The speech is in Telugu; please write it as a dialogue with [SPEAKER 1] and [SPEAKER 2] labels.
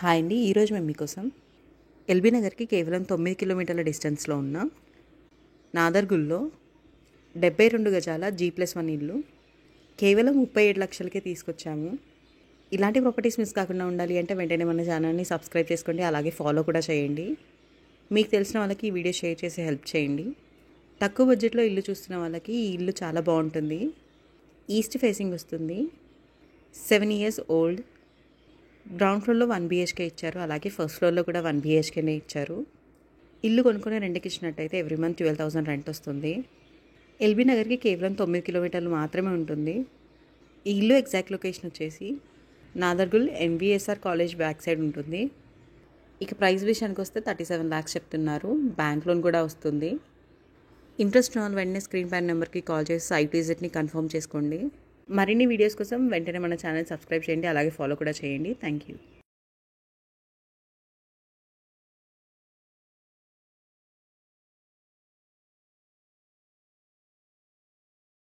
[SPEAKER 1] హాయ్ అండి. ఈరోజు మేము మీకోసం ఎల్బీ నగర్కి కేవలం 9 కిలోమీటర్ల డిస్టెన్స్లో ఉన్న నాదర్గుల్లో 72 గజాల G+1 ఇల్లు కేవలం 37 లక్షలకే తీసుకొచ్చాము. ఇలాంటి ప్రాపర్టీస్ మిస్ కాకుండా ఉండాలి అంటే వెంటనే మన ఛానల్ని సబ్స్క్రైబ్ చేసుకోండి, అలాగే ఫాలో కూడా చేయండి. మీకు తెలిసిన వాళ్ళకి ఈ వీడియో షేర్ చేసి హెల్ప్ చేయండి. తక్కువ బడ్జెట్లో ఇల్లు చూస్తున్న వాళ్ళకి ఈ ఇల్లు చాలా బాగుంటుంది. ఈస్ట్ ఫేసింగ్ వస్తుంది. 7 years ఓల్డ్. గ్రౌండ్ ఫ్లోర్లో 1 BHK ఇచ్చారు, అలాగే ఫస్ట్ ఫ్లోర్లో కూడా 1 BHKనే ఇచ్చారు. ఇల్లు కొనుక్కొని రెంట్కి ఇచ్చినట్టయితే ఎవ్రీ మంత్ 12,000 రెంట్ వస్తుంది. ఎల్బీ నగర్కి కేవలం 9 కిలోమీటర్లు మాత్రమే ఉంటుంది. ఈ ఇల్లు ఎగ్జాక్ట్ లొకేషన్ వచ్చేసి Nadargul NVSR college back side ఉంటుంది. ఇక ప్రైస్ విషయానికి వస్తే 37 lakhs చెప్తున్నారు. బ్యాంక్ లోన్ కూడా వస్తుంది. ఇంట్రెస్ట్ ఉన్న వెంటనే స్క్రీన్ పైన నెంబర్కి కాల్ చేసి సైట్ విజిట్ని కన్ఫర్మ్ చేసుకోండి. మరిన్ని వీడియోస్ కోసం వెంటనే మన ఛానల్ సబ్స్క్రైబ్ చేయండి, అలాగే ఫాలో కూడా చేయండి. Thank you.